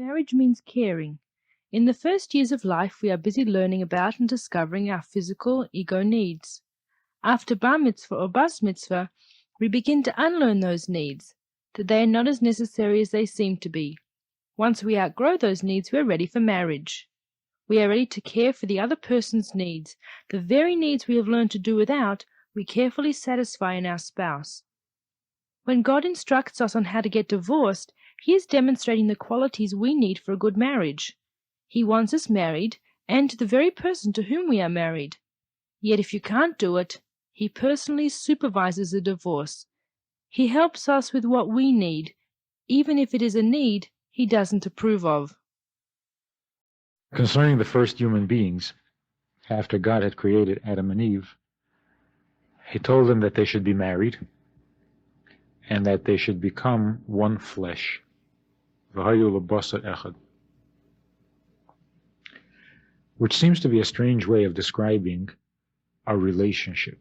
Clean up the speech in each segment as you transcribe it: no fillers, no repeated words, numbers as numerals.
Marriage means caring. In the first years of life, we are busy learning about and discovering our physical ego needs. After bar mitzvah or bas mitzvah, we begin to unlearn those needs, that they are not as necessary as they seem to be. Once we outgrow those needs, we're ready for marriage. We are ready to care for the other person's needs. The very needs we have learned to do without, we carefully satisfy in our spouse. When God instructs us on how to get divorced, He is demonstrating the qualities we need for a good marriage. He wants us married, and to the very person to whom we are married. Yet if you can't do it, He personally supervises the divorce. He helps us with what we need, even if it is a need He doesn't approve of. Concerning the first human beings, after God had created Adam and Eve, He told them that they should be married and that they should become one flesh. Which seems to be a strange way of describing a relationship.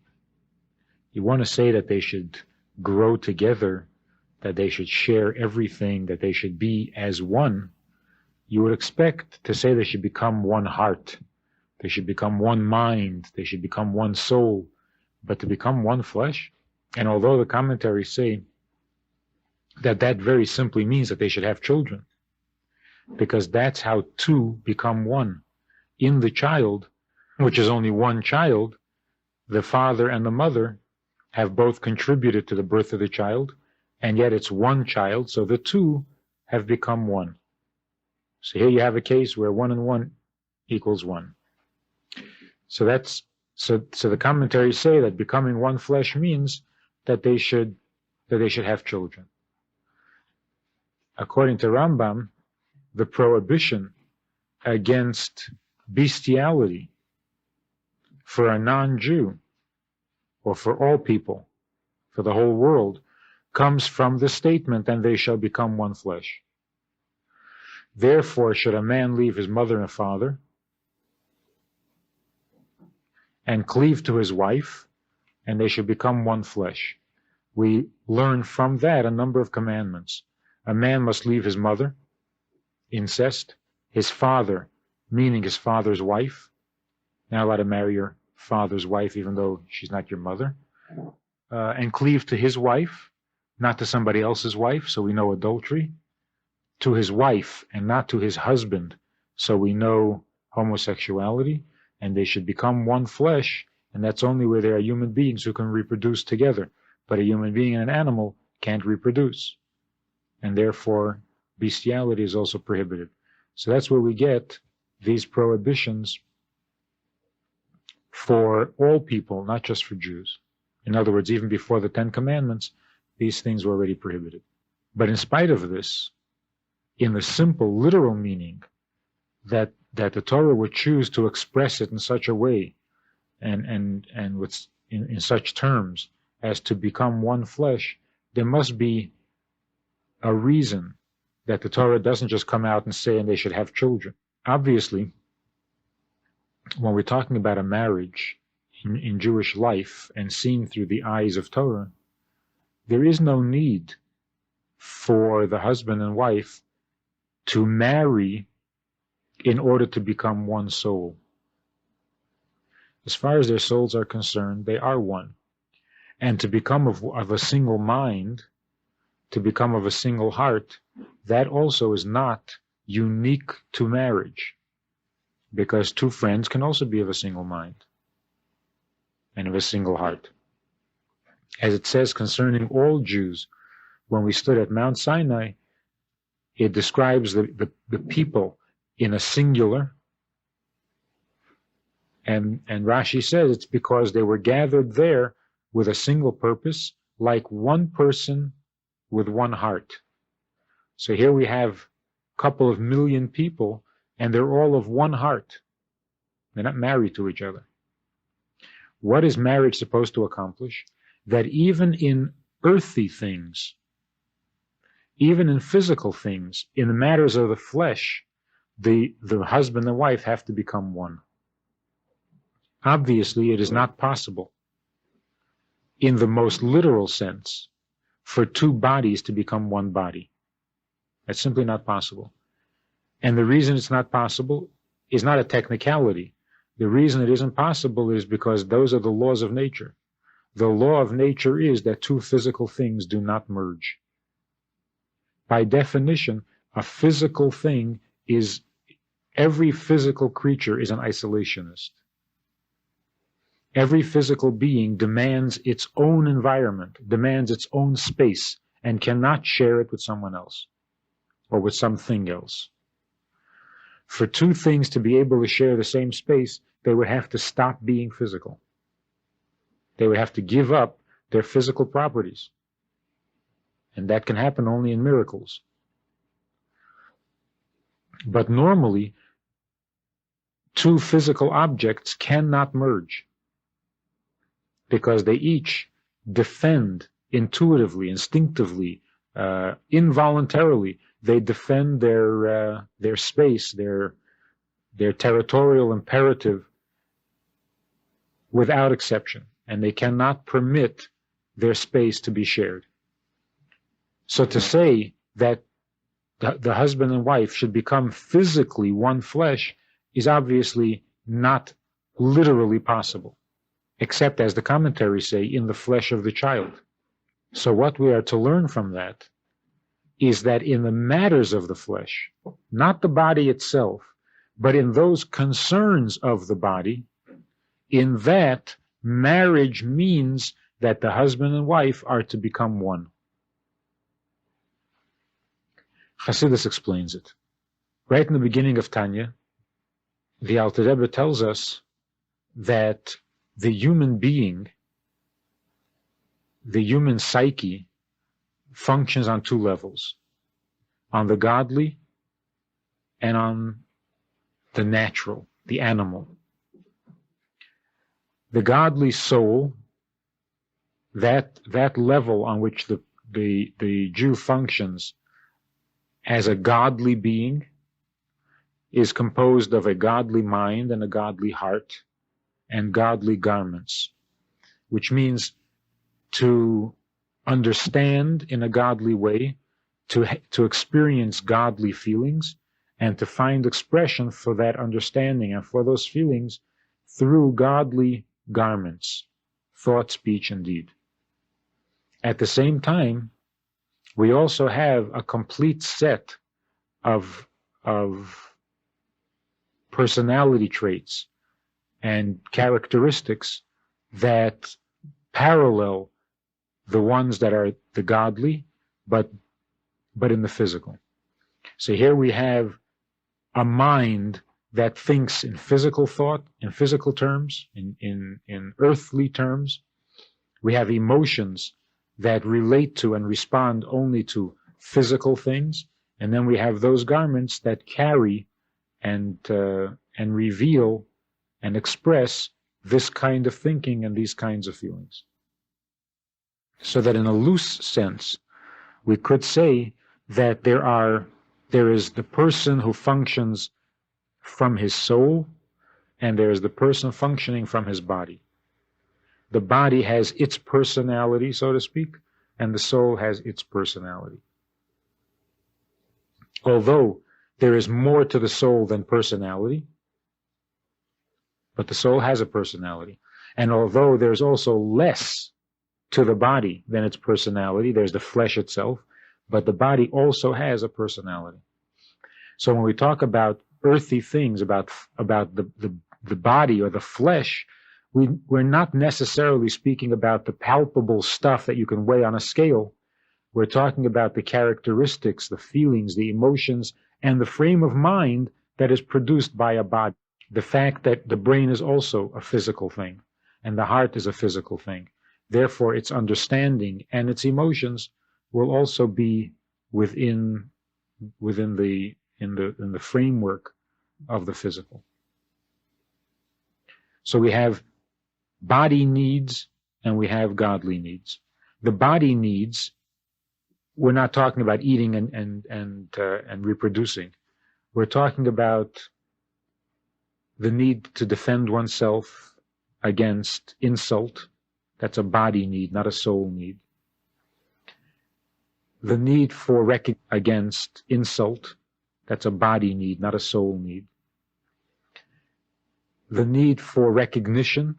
You want to say that they should grow together, that they should share everything, that they should be as one. You would expect to say they should become one heart, they should become one mind, they should become one soul, but to become one flesh? And although the commentaries say that that very simply means that they should have children, because that's how two become one. In the child, which is only one child, the father and the mother have both contributed to the birth of the child, and yet it's one child, so the two have become one. So here you have a case where 1 and 1 equals 1. So the commentaries say that becoming one flesh means that they should have children. According to Rambam, the prohibition against bestiality for a non-Jew, or for all people, for the whole world, comes from the statement, and they shall become one flesh. Therefore, should a man leave his mother and father and cleave to his wife, and they should become one flesh. We learn from that a number of commandments. A man must leave his mother, incest, his father, meaning his father's wife. Not allowed to marry your father's wife, even though she's not your mother. And cleave to his wife, not to somebody else's wife, so we know adultery. To his wife, and not to his husband, so we know homosexuality. And they should become one flesh, and that's only where there are human beings who can reproduce together. But a human being and an animal can't reproduce. And therefore, bestiality is also prohibited. So that's where we get these prohibitions for all people, not just for Jews. In other words, even before the 10 Commandments, these things were already prohibited. But in spite of this, in the simple, literal meaning that the Torah would choose to express it in such a way and with in such terms as to become one flesh, there must be a reason that the Torah doesn't just come out and say, and they should have children. Obviously, when we're talking about a marriage in Jewish life and seen through the eyes of Torah, there is no need for the husband and wife to marry in order to become one soul. As far as their souls are concerned, they are one. And to become of a single mind, to become of a single heart, that also is not unique to marriage, because two friends can also be of a single mind and of a single heart. As it says concerning all Jews, when we stood at Mount Sinai, it describes the people in a singular, and Rashi says it's because they were gathered there with a single purpose, like one person with one heart. So here we have a couple of million people, and they're all of one heart. They're not married to each other. What is marriage supposed to accomplish? That even in earthly things, even in physical things, in the matters of the flesh, the husband and wife have to become one. Obviously, it is not possible, in the most literal sense, for two bodies to become one body. That's simply not possible. And the reason it's not possible is not a technicality. The reason it isn't possible is because those are the laws of nature. The law of nature is that two physical things do not merge. By definition, a physical thing is, every physical creature is an isolationist. Every physical being demands its own environment, demands its own space, and cannot share it with someone else or with something else. For two things to be able to share the same space, they would have to stop being physical. They would have to give up their physical properties. And that can happen only in miracles. But normally, two physical objects cannot merge because they each defend intuitively, instinctively, involuntarily. They defend their space, their territorial imperative without exception, and they cannot permit their space to be shared. So to say that the husband and wife should become physically one flesh is obviously not literally possible, except, as the commentaries say, in the flesh of the child. So what we are to learn from that is that in the matters of the flesh, not the body itself, but in those concerns of the body, in that, marriage means that the husband and wife are to become one. Chassidus explains it. Right in the beginning of Tanya, the Alter Rebbe tells us that the human being, the human psyche, functions on two levels, on the godly and on the natural, the animal. The godly soul, that level on which the Jew functions as a godly being, is composed of a godly mind and a godly heart and godly garments, which means to understand in a godly way, to experience godly feelings, and to find expression for that understanding and for those feelings through godly garments, thought, speech, and deed. At the same time, we also have a complete set of personality traits and characteristics that parallel the ones that are the godly, but in the physical. So here we have a mind that thinks in physical thought, in physical terms, in earthly terms. We have emotions that relate to and respond only to physical things, and then we have those garments that carry and reveal and express this kind of thinking and these kinds of feelings. So that in a loose sense, we could say that there is the person who functions from his soul, and there is the person functioning from his body. The body has its personality, so to speak, and the soul has its personality. Although there is more to the soul than personality, but the soul has a personality. And although there's also less to the body than its personality, there's the flesh itself, but the body also has a personality. So when we talk about earthy things, about the body or the flesh, we're not necessarily speaking about the palpable stuff that you can weigh on a scale. We're talking about the characteristics, the feelings, the emotions, and the frame of mind that is produced by a body. The fact that the brain is also a physical thing, and the heart is a physical thing. Therefore, its understanding and its emotions will also be within the framework of the physical. So we have body needs and we have godly needs. The body needs, we're not talking about eating and reproducing. We're talking about the need to defend oneself against insult. That's a body need, not a soul need. The need for recognition against insult. That's a body need, not a soul need. The need for recognition,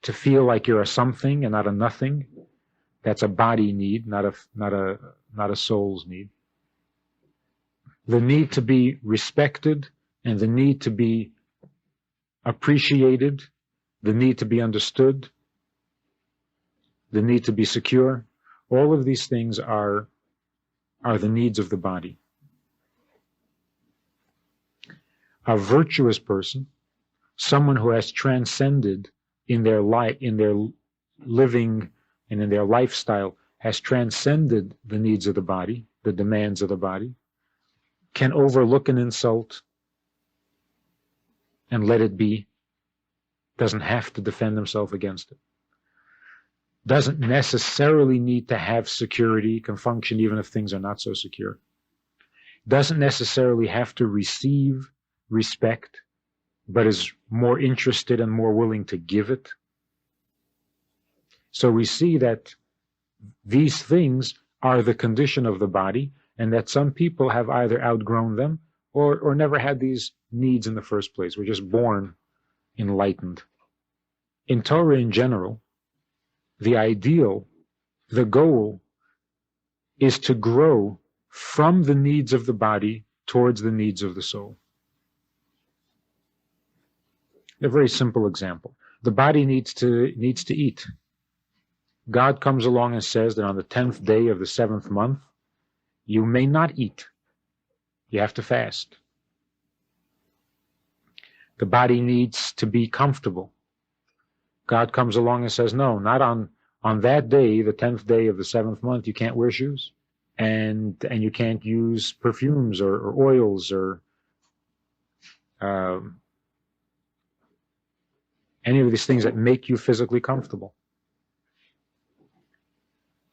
to feel like you're a something and not a nothing, that's a body need, not a soul's need. The need to be respected and the need to be appreciated, the need to be understood, the need to be secure, all of these things are the needs of the body. A virtuous person, someone who has transcended in their life, in their living and in their lifestyle, has transcended the needs of the body, the demands of the body, can overlook an insult and let it be, doesn't have to defend himself against it, doesn't necessarily need to have security, can function even if things are not so secure, doesn't necessarily have to receive respect, but is more interested and more willing to give it. So we see that these things are the condition of the body, and that some people have either outgrown them or never had these needs in the first place. We're just born enlightened. In Torah in general, the ideal, the goal, is to grow from the needs of the body towards the needs of the soul. A very simple example. The body needs to eat. God comes along and says that on the 10th day of the 7th month, you may not eat. You have to fast. The body needs to be comfortable. God comes along and says, no, not on that day, the 10th day of the 7th month, you can't wear shoes. And you can't use perfumes or oils or any of these things that make you physically comfortable.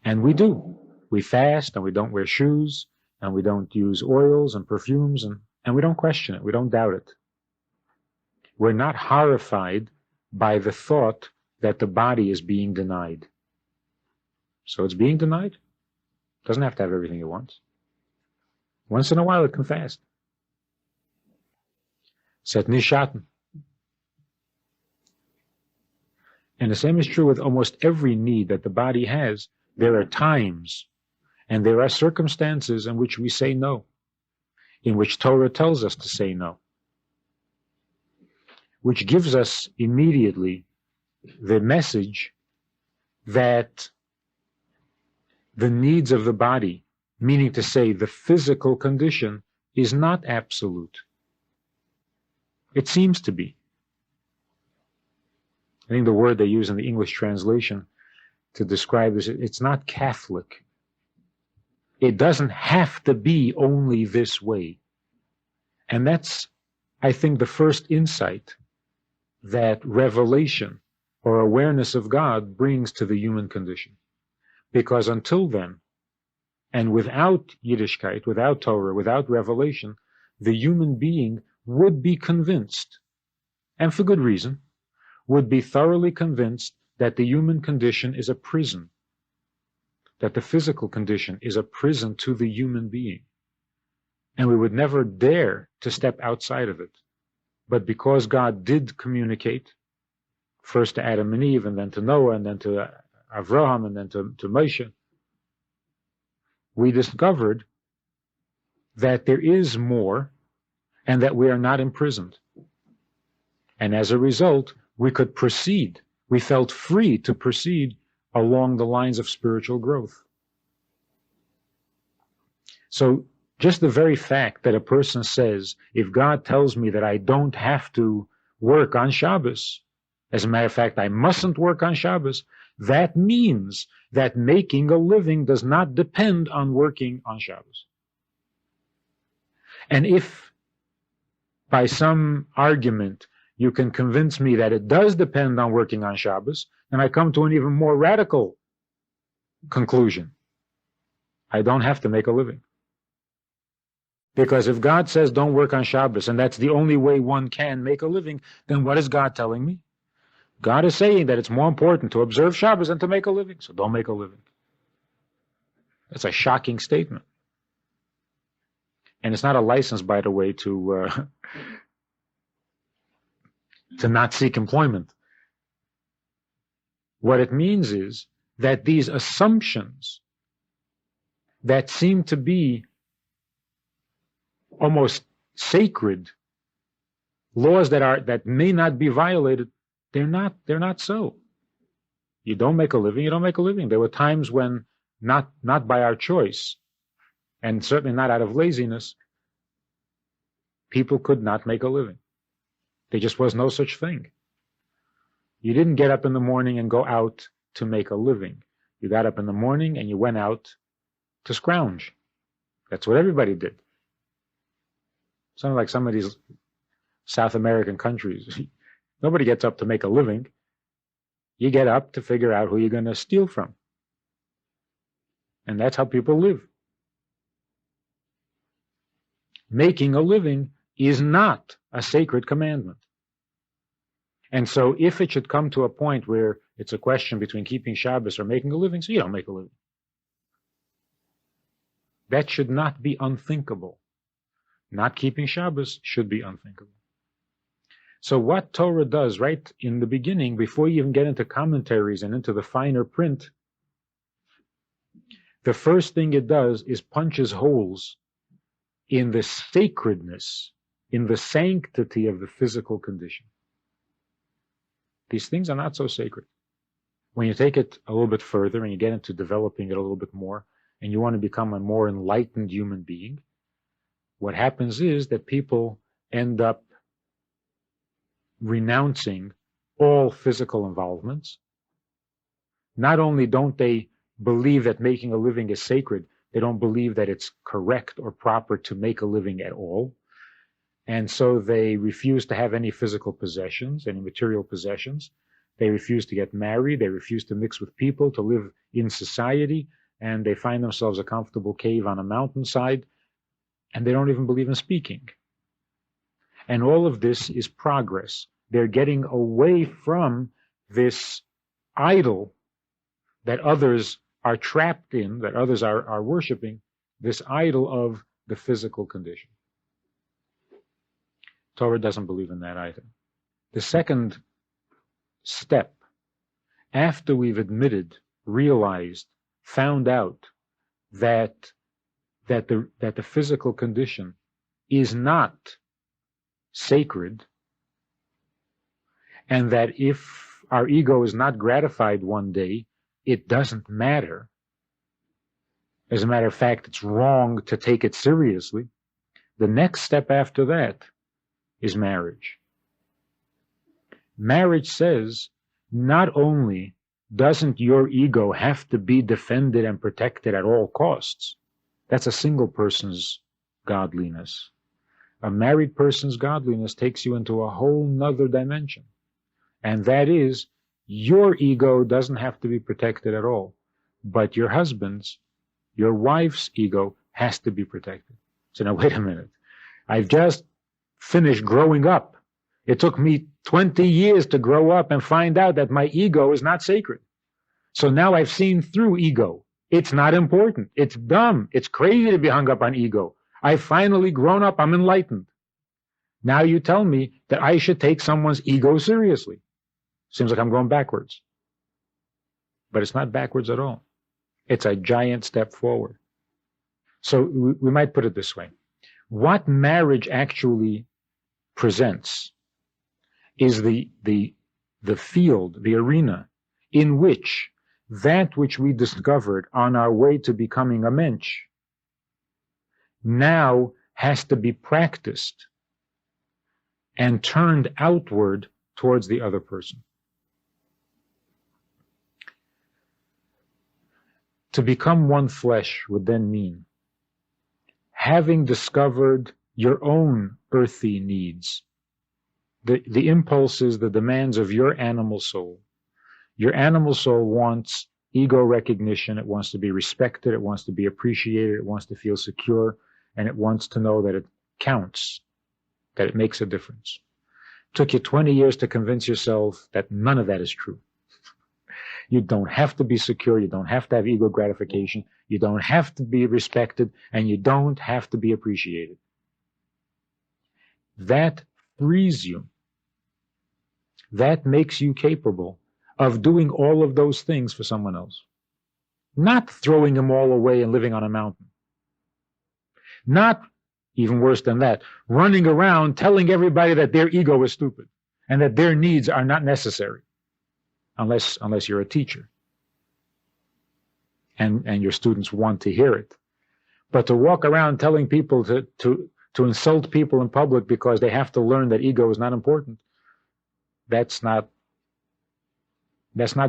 And we do. We fast and we don't wear shoes and we don't use oils and perfumes and we don't question it. We don't doubt it. We're not horrified by the thought that the body is being denied. So it's being denied. It doesn't have to have everything it wants. Once in a while it can fast. Set nishaten. And the same is true with almost every need that the body has. There are times and there are circumstances in which we say no, in which Torah tells us to say no, which gives us immediately the message that the needs of the body, meaning to say the physical condition, is not absolute. It seems to be. I think the word they use in the English translation to describe this, it's not Catholic. It doesn't have to be only this way. And that's, I think, the first insight that revelation or awareness of God brings to the human condition. Because until then, and without Yiddishkeit, without Torah, without revelation, the human being would be convinced, and for good reason, would be thoroughly convinced that the human condition is a prison, that the physical condition is a prison to the human being. And we would never dare to step outside of it. But because God did communicate, first to Adam and Eve, and then to Noah, and then to Avraham, and then to Moshe, we discovered that there is more and that we are not imprisoned. And as a result, we could proceed. We felt free to proceed along the lines of spiritual growth. So just the very fact that a person says, if God tells me that I don't have to work on Shabbos, as a matter of fact, I mustn't work on Shabbos, that means that making a living does not depend on working on Shabbos. And if by some argument you can convince me that it does depend on working on Shabbos, then I come to an even more radical conclusion. I don't have to make a living. Because if God says don't work on Shabbos, and that's the only way one can make a living, then what is God telling me? God is saying that it's more important to observe Shabbos than to make a living, so don't make a living. That's a shocking statement. And it's not a license, by the way, to not seek employment. What it means is that these assumptions that seem to be almost sacred, laws that may not be violated, they're not so. You don't make a living, you don't make a living. There were times when, not by our choice, and certainly not out of laziness, people could not make a living. There just was no such thing. You didn't get up in the morning and go out to make a living. You got up in the morning and you went out to scrounge. That's what everybody did. Something like some of these South American countries. Nobody gets up to make a living. You get up to figure out who you're going to steal from. And that's how people live. Making a living is not a sacred commandment. And so if it should come to a point where it's a question between keeping Shabbos or making a living, so you don't make a living. That should not be unthinkable. Not keeping Shabbos should be unthinkable. So what Torah does right in the beginning, before you even get into commentaries and into the finer print, the first thing it does is punches holes in the sacredness, in the sanctity of the physical condition. These things are not so sacred. When you take it a little bit further and you get into developing it a little bit more, and you want to become a more enlightened human being, what happens is that people end up renouncing all physical involvements. Not only don't they believe that making a living is sacred, they don't believe that it's correct or proper to make a living at all. And so they refuse to have any physical possessions, any material possessions. They refuse to get married. They refuse to mix with people, to live in society. And they find themselves a comfortable cave on a mountainside. And they don't even believe in speaking. And all of this is progress. They're getting away from this idol that others are trapped in, that others are worshiping, this idol of the physical condition. Torah doesn't believe in that either. The second step, after we've admitted, realized, found out that the physical condition is not sacred, and that if our ego is not gratified one day, it doesn't matter. As a matter of fact, it's wrong to take it seriously. The next step after that is marriage. Marriage says, not only doesn't your ego have to be defended and protected at all costs, that's a single person's godliness. A married person's godliness takes you into a whole nother dimension. And that is, your ego doesn't have to be protected at all, but your husband's, your wife's ego has to be protected. So now wait a minute. I've just finished growing up. It took me 20 years to grow up and find out that my ego is not sacred. So now I've seen through ego. It's not important. It's dumb. It's crazy to be hung up on ego. I've finally grown up. I'm enlightened. Now you tell me that I should take someone's ego seriously. Seems like I'm going backwards. But it's not backwards at all. It's a giant step forward. So we might put it this way. What marriage actually presents is the field, the arena, in which that which we discovered on our way to becoming a mensch now has to be practiced and turned outward towards the other person. To become one flesh would then mean having discovered your own earthy needs, the impulses, the demands of your animal soul. Your animal soul wants ego recognition. It wants to be respected. It wants to be appreciated. It wants to feel secure. And it wants to know that it counts, that it makes a difference. Took you 20 years to convince yourself that none of that is true. You don't have to be secure. You don't have to have ego gratification. You don't have to be respected, and you don't have to be appreciated. That frees you. That makes you capable of doing all of those things for someone else. Not throwing them all away and living on a mountain. Not, even worse than that, running around telling everybody that their ego is stupid and that their needs are not necessary, unless you're a teacher and your students want to hear it. But to walk around telling people to insult people in public because they have to learn that ego is not important, that's not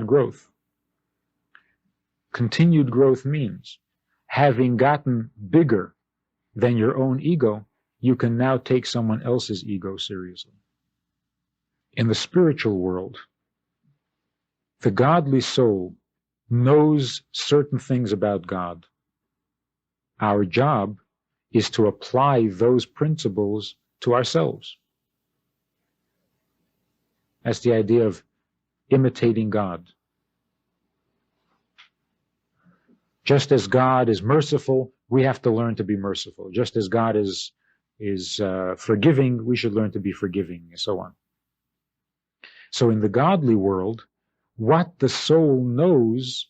growth. Continued growth means having gotten bigger than your own ego, you can now take someone else's ego seriously. In the spiritual world, the godly soul knows certain things about God. Our job is to apply those principles to ourselves. That's the idea of imitating God. Just as God is merciful, we have to learn to be merciful. Just as God is forgiving, we should learn to be forgiving, and so on. So in the godly world, what the soul knows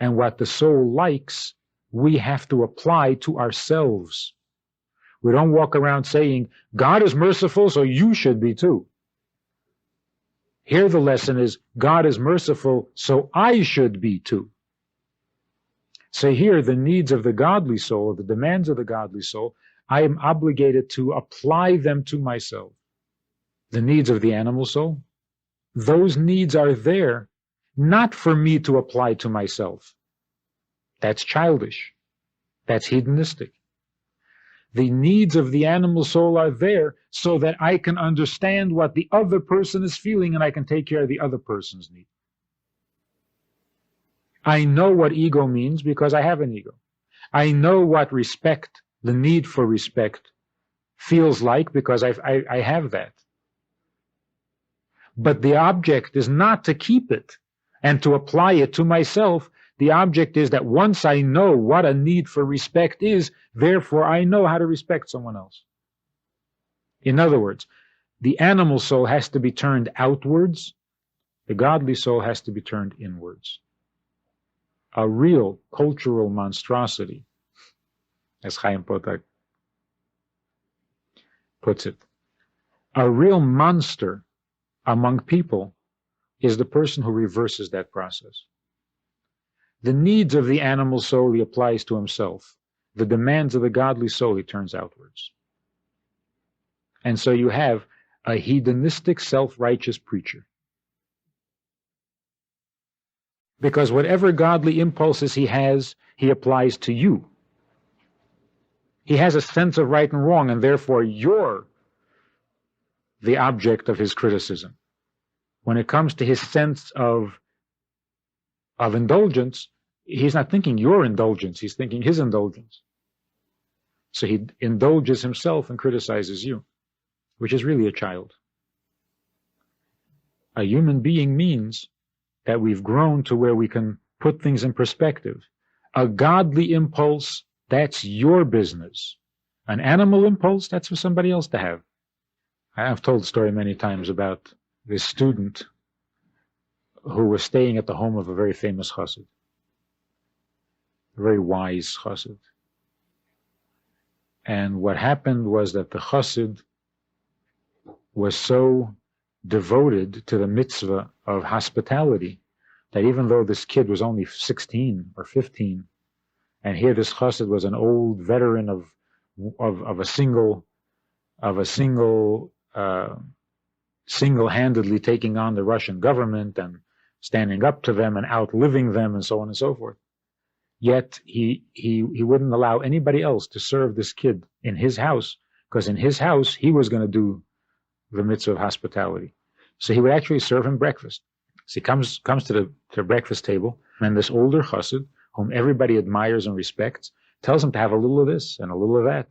and what the soul likes, we have to apply to ourselves. We don't walk around saying, God is merciful, so you should be too. Here the lesson is, God is merciful, so I should be too. So here, the needs of the godly soul, the demands of the godly soul, I am obligated to apply them to myself. The needs of the animal soul, those needs are there not for me to apply to myself. That's childish. That's hedonistic. The needs of the animal soul are there so that I can understand what the other person is feeling and I can take care of the other person's need. I know what ego means because I have an ego. I know what respect, the need for respect, feels like because I have that. But the object is not to keep it and to apply it to myself. The object is that once I know what a need for respect is, therefore I know how to respect someone else. In other words, the animal soul has to be turned outwards. The godly soul has to be turned inwards. A real cultural monstrosity, as Chaim Potok puts it, a real monster among people is the person who reverses that process. The needs of the animal soul he applies to himself. The demands of the godly soul he turns outwards. And so you have a hedonistic, self-righteous preacher. Because whatever godly impulses he has, he applies to you. He has a sense of right and wrong, and therefore you're the object of his criticism. When it comes to his sense of indulgence, he's not thinking your indulgence, he's thinking his indulgence. So he indulges himself and criticizes you, which is really a child. A human being means that we've grown to where we can put things in perspective. A godly impulse, that's your business. An animal impulse, that's for somebody else to have. I've told the story many times about this student who was staying at the home of a very famous chassid, a very wise chassid. And what happened was that the chassid was so devoted to the mitzvah of hospitality that even though this kid was only 16 or 15, and here this chassid was an old veteran of a single-handedly taking on the Russian government and standing up to them and outliving them and so on and so forth. Yet he wouldn't allow anybody else to serve this kid in his house, because in his house he was going to do the mitzvah of hospitality. So he would actually serve him breakfast. So he comes to the breakfast table, and this older chassid, whom everybody admires and respects, tells him to have a little of this and a little of that.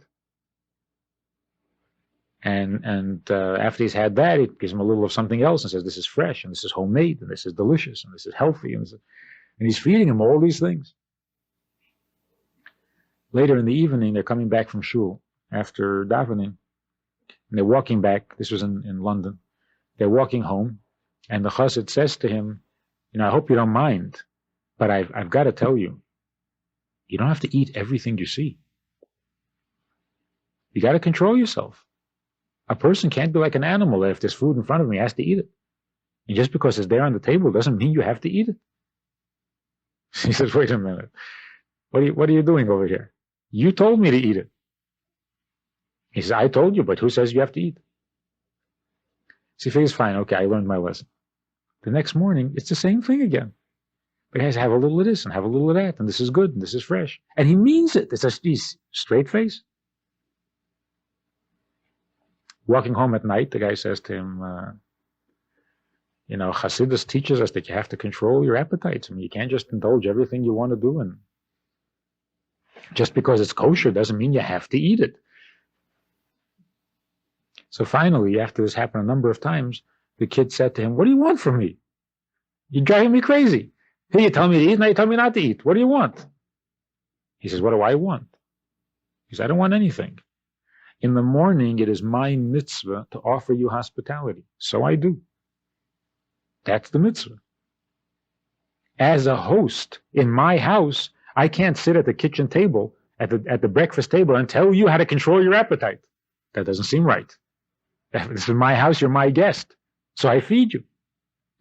And after he's had that, he gives him a little of something else and says, this is fresh, and this is homemade, and this is delicious, and this is healthy. And he's feeding him all these things. Later in the evening, they're coming back from shul after davening, and they're walking back. This was in London. They're walking home, and the chassid says to him, I hope you don't mind, but I've got to tell you, you don't have to eat everything you see. You got to control yourself. A person can't be like an animal that if there's food in front of him, he has to eat it. And just because it's there on the table doesn't mean you have to eat it. He says, wait a minute. What are you doing over here? You told me to eat it. He says, I told you, but who says you have to eat? So he figures, fine, okay, I learned my lesson. The next morning, it's the same thing again. But he has to have a little of this and have a little of that, and this is good, and this is fresh. And he means it. It's a straight face. Walking home at night, the guy says to him, Hasidus teaches us that you have to control your appetites. I mean, you can't just indulge everything you want to do, and just because it's kosher doesn't mean you have to eat it. So finally, after this happened a number of times, the kid said to him, what do you want from me? You're driving me crazy. Here you tell me to eat, now you tell me not to eat. What do you want? He says, what do I want? He says, I don't want anything. In the morning, it is my mitzvah to offer you hospitality. So I do. That's the mitzvah. As a host in my house, I can't sit at the kitchen table, at the breakfast table, and tell you how to control your appetite. That doesn't seem right. This is my house, you're my guest. So I feed you.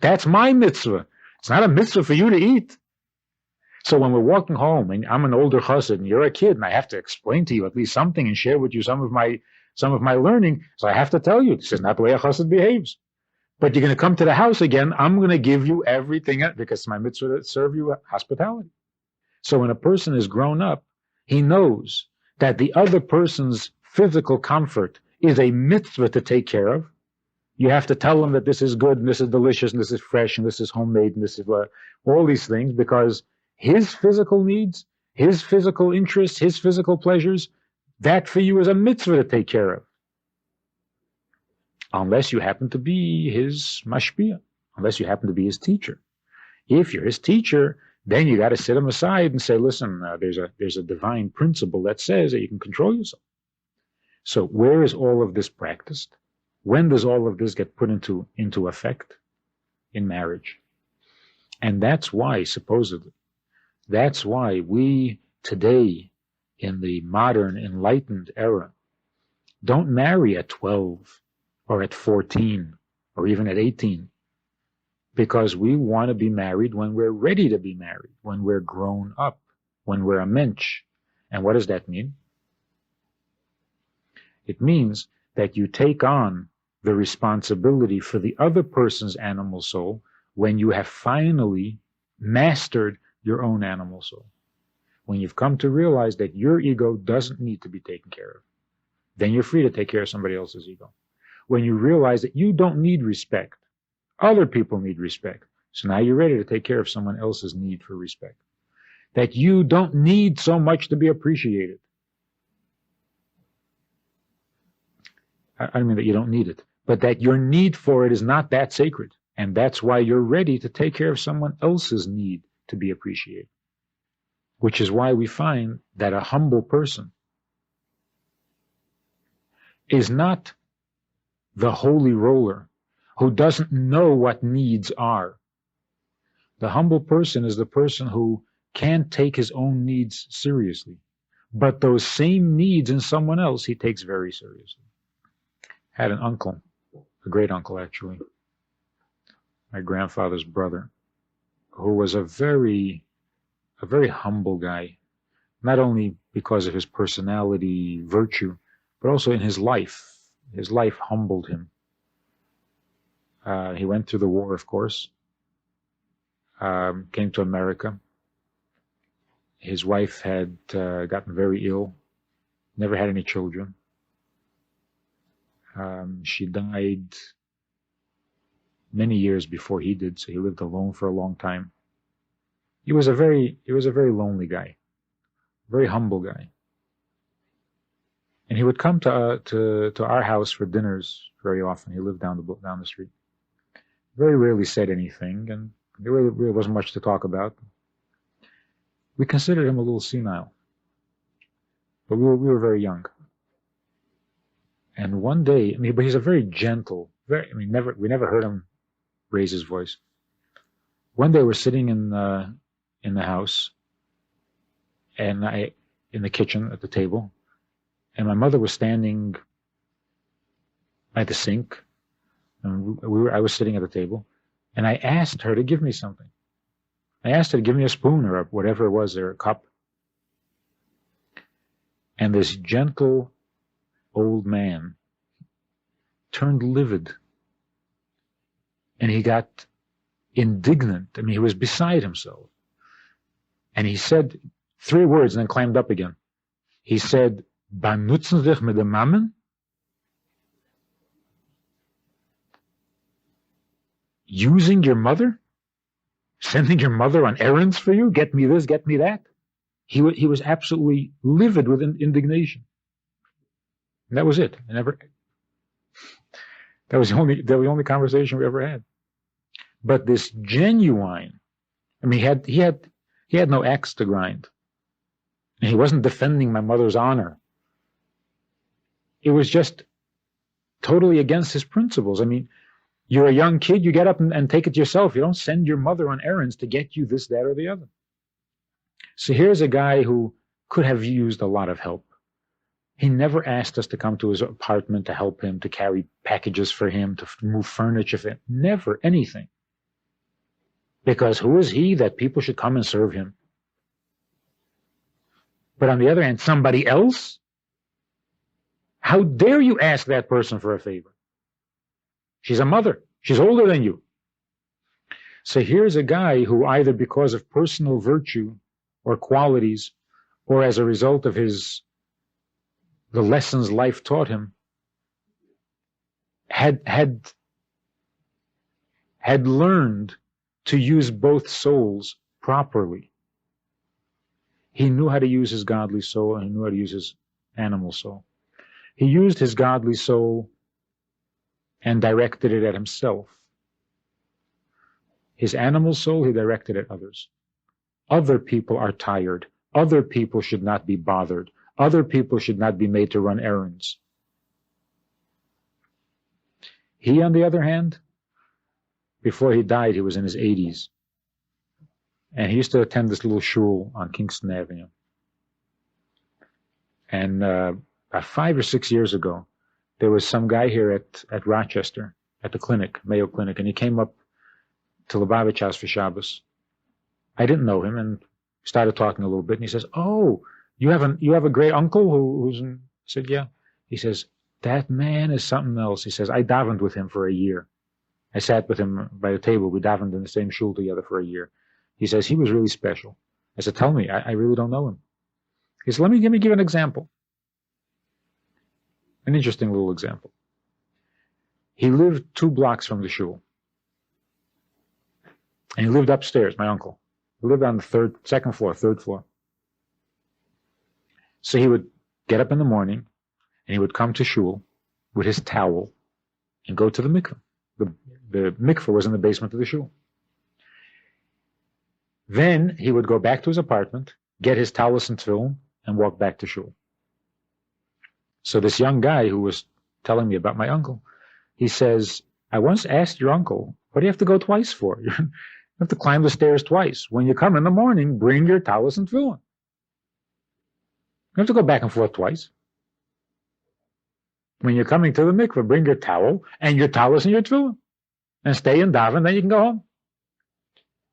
That's my mitzvah. It's not a mitzvah for you to eat. So when we're walking home, and I'm an older chassid, and you're a kid, and I have to explain to you at least something and share with you some of my learning, so I have to tell you, this is not the way a chassid behaves. But you're going to come to the house again, I'm going to give you everything, because it's my mitzvah to serve you hospitality. So when a person is grown up, he knows that the other person's physical comfort is a mitzvah to take care of. You have to tell them that this is good, and this is delicious, and this is fresh, and this is homemade, and this is all these things, because his physical needs, his physical interests, his physical pleasures, that for you is a mitzvah to take care of. Unless you happen to be his mashpia, unless you happen to be his teacher. If you're his teacher, then you got to sit him aside and say, listen, there's a divine principle that says that you can control yourself. So where is all of this practiced? When does all of this get put into effect? In marriage. And that's why, supposedly, that's why we today, in the modern enlightened era, don't marry at 12 or at 14 or even at 18, because we want to be married when we're ready to be married, when we're grown up, when we're a mensch. And what does that mean? It means that you take on the responsibility for the other person's animal soul when you have finally mastered your own animal soul. When you've come to realize that your ego doesn't need to be taken care of, then you're free to take care of somebody else's ego. When you realize that you don't need respect, other people need respect. So now you're ready to take care of someone else's need for respect. That you don't need so much to be appreciated. I don't mean that you don't need it, but that your need for it is not that sacred. And that's why you're ready to take care of someone else's need to be appreciated. Which is why we find that a humble person is not the holy roller who doesn't know what needs are. The humble person is the person who can't take his own needs seriously, but those same needs in someone else he takes very seriously. Had an uncle, a great uncle actually, my grandfather's brother, who was a very humble guy, not only because of his personality, virtue, but also in his life. His life humbled him. He went through the war, of course, came to America. His wife had gotten very ill, never had any children. She died many years before he did, so he lived alone for a long time. He was a very lonely guy, very humble guy. And he would come to our house for dinners very often. He lived down the street. Very rarely said anything, and there really wasn't much to talk about. We considered him a little senile, but we were very young. And one day, but he's a very gentle, we never heard him raise his voice. One day we're sitting in the house, and in the kitchen at the table, and my mother was standing at the sink, and I was sitting at the table, and I asked her to give me something. I asked her to give me a spoon or whatever it was, or a cup. And this gentle old man turned livid, and he got indignant. He was beside himself. And he said 3 words and then climbed up again. He said, "Benutzen sich mit dem Mammen?" Using your mother? Sending your mother on errands for you? Get me this, get me that? He was absolutely livid with indignation. And that was it. That was the only conversation we ever had. But this genuine, he had no axe to grind. And he wasn't defending my mother's honor. It was just totally against his principles. You're a young kid, you get up and take it yourself. You don't send your mother on errands to get you this, that, or the other. So here's a guy who could have used a lot of help. He never asked us to come to his apartment to help him, to carry packages for him, to move furniture for him. Never anything. Because who is he that people should come and serve him? But on the other hand, somebody else? How dare you ask that person for a favor? She's a mother. She's older than you. So here's a guy who, either because of personal virtue or qualities, or as a result of the lessons life taught him, had learned to use both souls properly. He knew how to use his godly soul, and he knew how to use his animal soul. He used his godly soul and directed it at himself. His animal soul he directed at others. Other people are tired. Other people should not be bothered. Other people should not be made to run errands. He, on the other hand, before he died, he was in his 80s. And he used to attend this little shul on Kingston Avenue. And about 5 or 6 years ago, there was some guy here at Rochester, at the clinic, Mayo Clinic, and he came up to Lubavitch House for Shabbos. I didn't know him, and started talking a little bit, and he says, "Oh, you have a great uncle who's in?" I said, "Yeah." He says, "That man is something else." He says, "I davened with him for a year. I sat with him by the table. We davened in the same shul together for a year." He says, "He was really special." I said, "Tell me, I really don't know him." He said, let me give an example. An interesting little example. He lived 2 blocks from the shul. And he lived upstairs, my uncle. He lived on the second floor, third floor. So he would get up in the morning, and he would come to shul with his towel and go to the mikveh. The mikveh was in the basement of the shul. Then he would go back to his apartment, get his tallis and tefillin, and walk back to shul. So this young guy who was telling me about my uncle, he says, "I once asked your uncle, what do you have to go twice for? You have to climb the stairs twice. When you come in the morning, bring your tallis and tefillin. You have to go back and forth twice. When you're coming to the mikveh, bring your towel and your tallis and your tefillin, and stay in daven, then you can go home."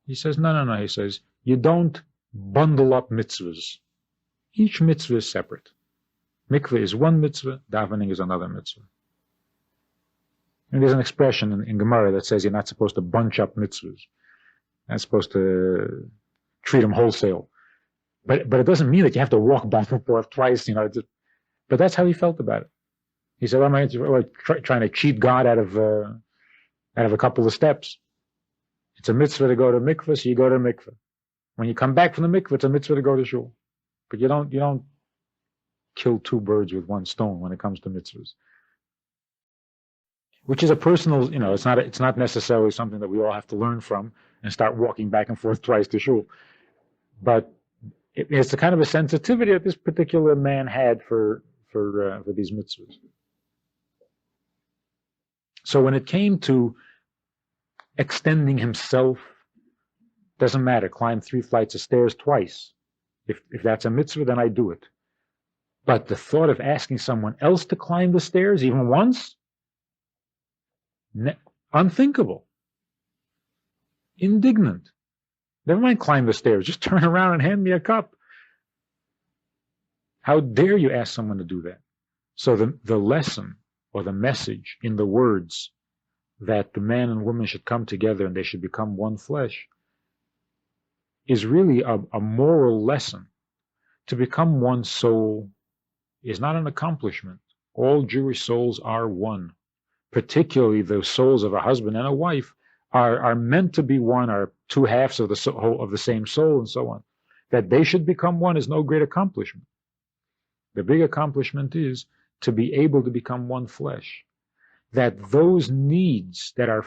He says, no. He says, you don't bundle up mitzvahs. Each mitzvah is separate. Mikveh is one mitzvah, davening is another mitzvah. And there's an expression in Gemara that says you're not supposed to bunch up mitzvahs. You're not supposed to treat them wholesale. But it doesn't mean that you have to walk back and forth twice, but that's how he felt about it. He said, "I'm trying to cheat God out of a couple of steps. It's a mitzvah to go to mikveh, so you go to mikveh. When you come back from the mikveh, it's a mitzvah to go to shul. But you don't kill two birds with one stone when it comes to mitzvahs. Which is a personal, it's not necessarily something that we all have to learn from and start walking back and forth twice to shul. But it's the kind of a sensitivity that this particular man had for these mitzvahs. So when it came to extending himself, doesn't matter, climb 3 flights of stairs twice. If that's a mitzvah, then I do it. But the thought of asking someone else to climb the stairs even once, unthinkable, indignant. Never mind climb the stairs, just turn around and hand me a cup. How dare you ask someone to do that? So the lesson or the message in the words that the man and woman should come together and they should become one flesh is really a moral lesson. To become one soul is not an accomplishment. All Jewish souls are one. Particularly the souls of a husband and a wife are meant to be one, are two halves of the same soul, and so on. That they should become one is no great accomplishment. The big accomplishment is to be able to become one flesh. That those needs that are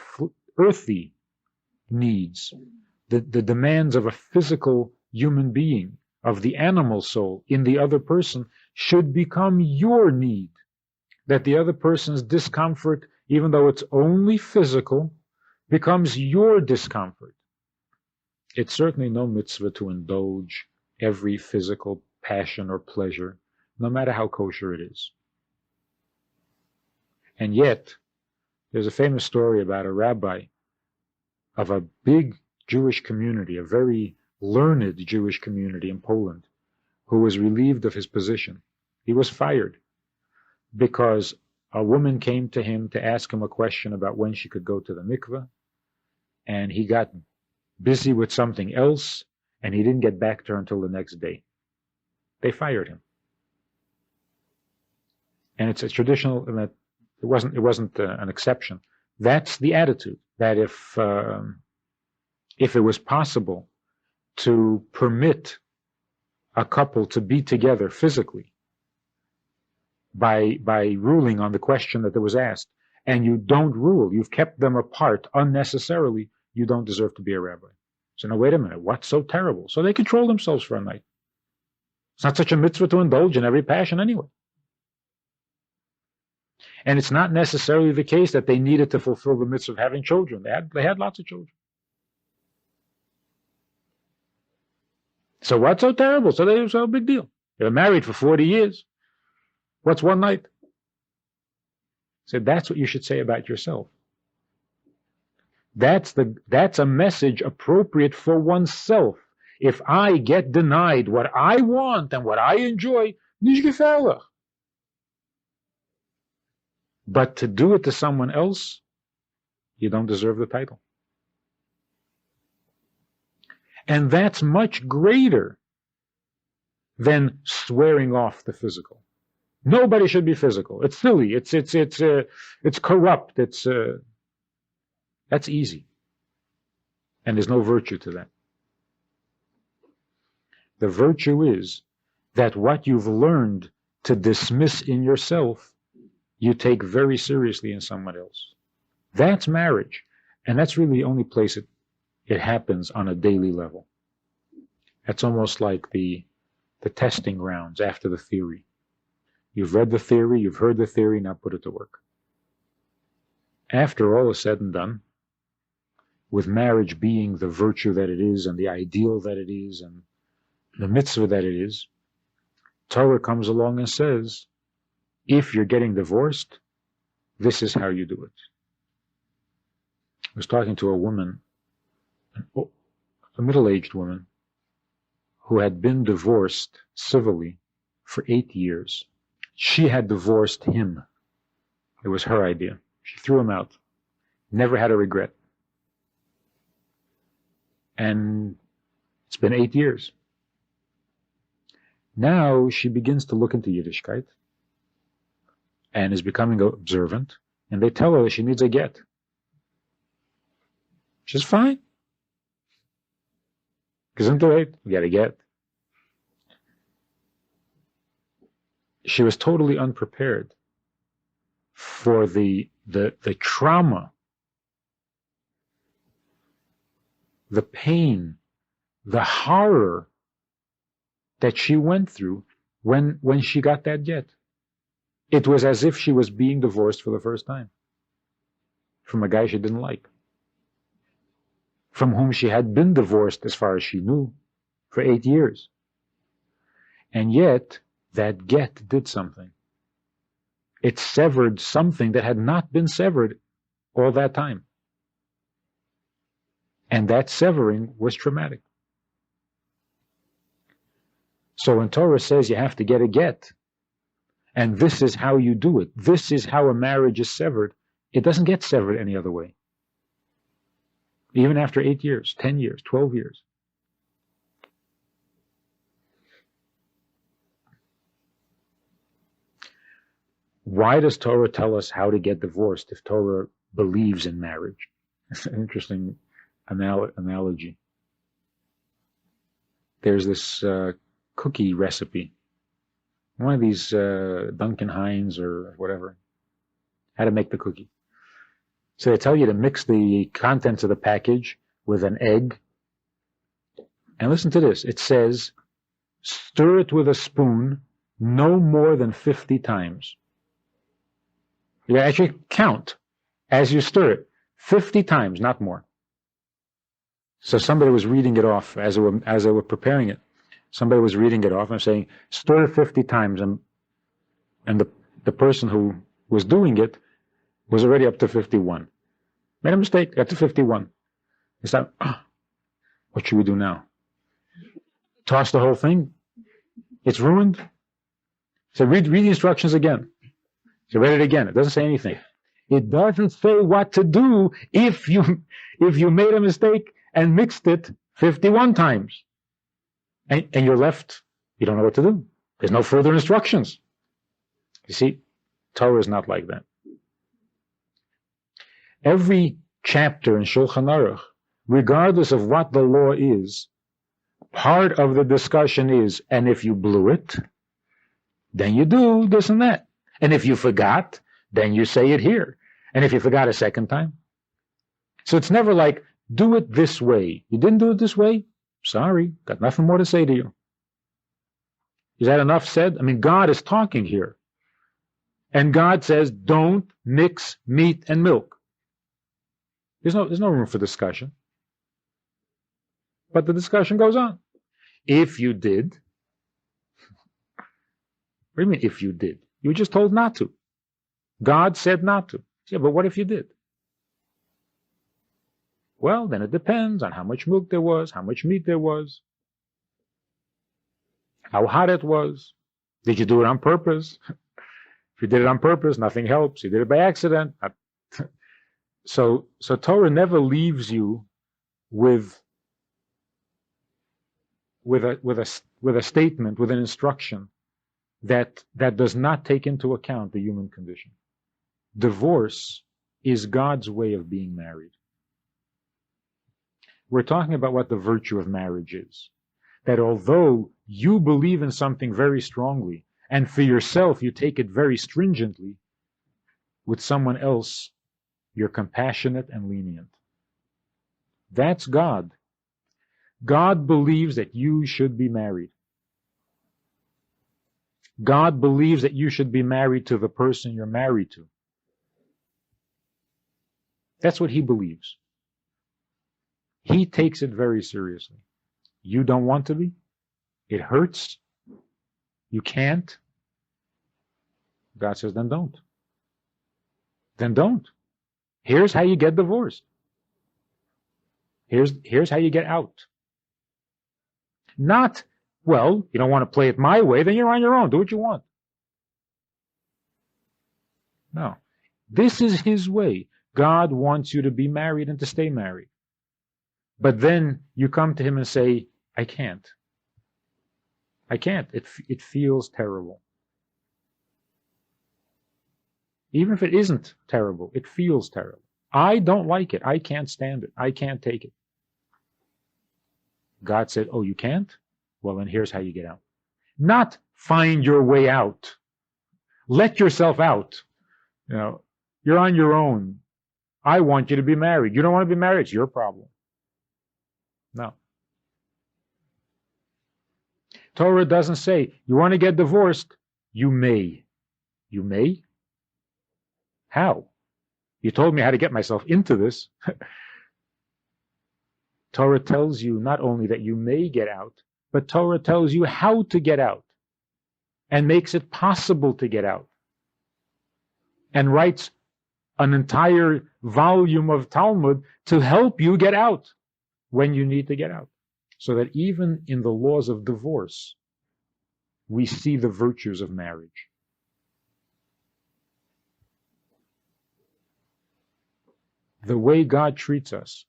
earthly needs, the demands of a physical human being, of the animal soul in the other person, should become your need. That the other person's discomfort, even though it's only physical, becomes your discomfort. It's certainly no mitzvah to indulge every physical passion or pleasure, no matter how kosher it is. And yet, there's a famous story about a rabbi of a big Jewish community, a very learned Jewish community in Poland, who was relieved of his position. He was fired because a woman came to him to ask him a question about when she could go to the mikveh, and he got busy with something else, and he didn't get back to her until the next day. They fired him. And it's a traditional, it wasn't an exception. That's the attitude, that if it was possible to permit a couple to be together physically by ruling on the question that was asked, and you don't rule, you've kept them apart unnecessarily, you don't deserve to be a rabbi. So now, wait a minute, what's so terrible? So they control themselves for a night. It's not such a mitzvah to indulge in every passion anyway. And it's not necessarily the case that they needed to fulfill the mitzvah of having children. They had lots of children. So what's so terrible? So they was a big deal. They were married for 40 years. What's one night? So that's what you should say about yourself. That's a message appropriate for oneself. If I get denied what I want and what I enjoy, nicht gefährlich. But to do it to someone else, you don't deserve the title. And that's much greater than swearing off the physical. Nobody should be physical. It's silly. It's corrupt. That's easy. And there's no virtue to that. The virtue is that what you've learned to dismiss in yourself, you take very seriously in someone else. That's marriage. And that's really the only place it happens on a daily level. That's almost like the testing grounds after the theory. You've read the theory, you've heard the theory, now put it to work. After all is said and done, with marriage being the virtue that it is and the ideal that it is and the mitzvah that it is, Torah comes along and says, if you're getting divorced, this is how you do it. I was talking to a woman, a middle-aged woman, who had been divorced civilly for 8 years. She had divorced him. It was her idea. She threw him out. Never had a regret. And it's been 8 years. Now she begins to look into Yiddishkeit and is becoming observant, and they tell her that she needs a get. She's fine. Gesundheit, you got a get. she was totally unprepared for the trauma, the pain, the horror that she went through when she got that get. It was as if she was being divorced for the first time from a guy she didn't like, from whom she had been divorced, as far as she knew, for 8 years. And yet, that get did something. It severed something that had not been severed all that time. And that severing was traumatic. So when Torah says you have to get a get, and this is how you do it, this is how a marriage is severed, it doesn't get severed any other way. Even after 8 years, 10 years, 12 years. Why does Torah tell us how to get divorced if Torah believes in marriage? It's an interesting analogy. There's this cookie recipe. One of these Duncan Hines or whatever, how to make the cookie. So they tell you to mix the contents of the package with an egg. And listen to this. It says, stir it with a spoon no more than 50 times. You actually count as you stir it, 50 times, not more. So somebody was reading it off as they were preparing it. Somebody was reading it off and saying, stir 50 times. And the person who was doing it was already up to 51. Made a mistake, got to 51. He said, what should we do now? Toss the whole thing? It's ruined? So read the instructions again. So read it again. It doesn't say anything. It doesn't say what to do if you made a mistake and mixed it 51 times. And you're left, you don't know what to do. There's no further instructions. You see, Torah is not like that. Every chapter in Shulchan Aruch, regardless of what the law is, part of the discussion is, and if you blew it, then you do this and that. And if you forgot, then you say it here. And if you forgot a second time. So it's never like, do it this way. You didn't do it this way? Sorry, got nothing more to say to you. Is that enough said? I mean, God is talking here. And God says, don't mix meat and milk. There's no room for discussion. But the discussion goes on. If you did, what do you mean if you did? You were just told not to. God said not to. Yeah, but what if you did? Well, then it depends on how much milk there was, how much meat there was, how hot it was. Did you do it on purpose? If you did it on purpose, nothing helps. You did it by accident. So Torah never leaves you with a statement, with an instruction that does not take into account the human condition. Divorce is God's way of being married. We're talking about what the virtue of marriage is. That although you believe in something very strongly, and for yourself you take it very stringently, with someone else you're compassionate and lenient. That's God. God believes that you should be married. God believes that you should be married to the person you're married to. That's what he believes. He takes it very seriously. You don't want to be? It hurts? You can't? God says, then don't. Then don't. Here's how you get divorced. Here's how you get out. Not, well, you don't want to play it my way, then you're on your own. Do what you want. No. This is his way. God wants you to be married and to stay married. But then you come to him and say, I can't. I can't. It feels terrible. Even if it isn't terrible, it feels terrible. I don't like it. I can't stand it. I can't take it. God said, oh, you can't? Well, then here's how you get out. Not find your way out. Let yourself out. You're on your own. I want you to be married. You don't want to be married, it's your problem. No. Torah doesn't say, you want to get divorced? You may. You may? How? You told me how to get myself into this. Torah tells you not only that you may get out, but Torah tells you how to get out and makes it possible to get out and writes an entire volume of Talmud to help you get out when you need to get out. So that even in the laws of divorce, we see the virtues of marriage. The way God treats us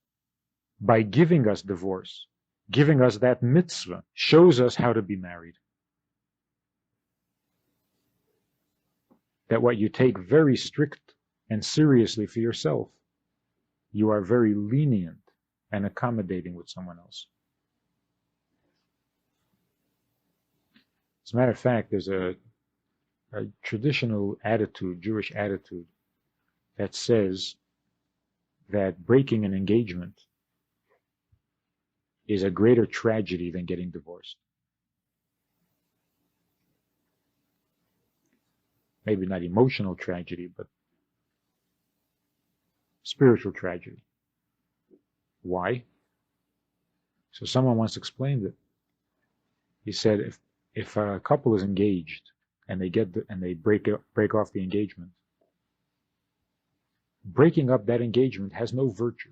by giving us divorce, giving us that mitzvah, shows us how to be married. That what you take very strict and seriously for yourself, you are very lenient and accommodating with someone else. As a matter of fact, there's a traditional attitude, Jewish attitude, that says that breaking an engagement is a greater tragedy than getting divorced. Maybe not emotional tragedy, but spiritual tragedy. Why? So someone once explained it. He said, if a couple is engaged and they break off the engagement, breaking up that engagement has no virtue.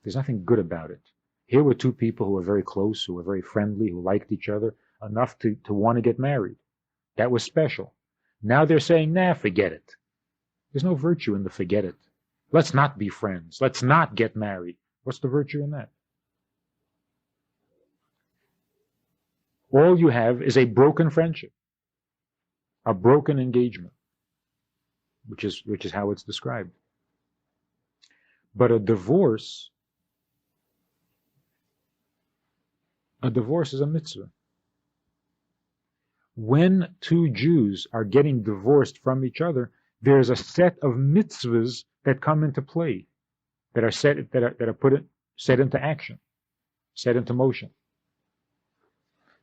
There's nothing good about it. Here were two people who were very close, who were very friendly, who liked each other enough to want to get married. That was special. Now they're saying, nah, forget it. There's no virtue in the forget it. Let's not be friends. Let's not get married. What's the virtue in that? All you have is a broken friendship, a broken engagement, which is how it's described. But a divorce is a mitzvah. When two Jews are getting divorced from each other, there's a set of mitzvahs that come into play, that are set into action, set into motion.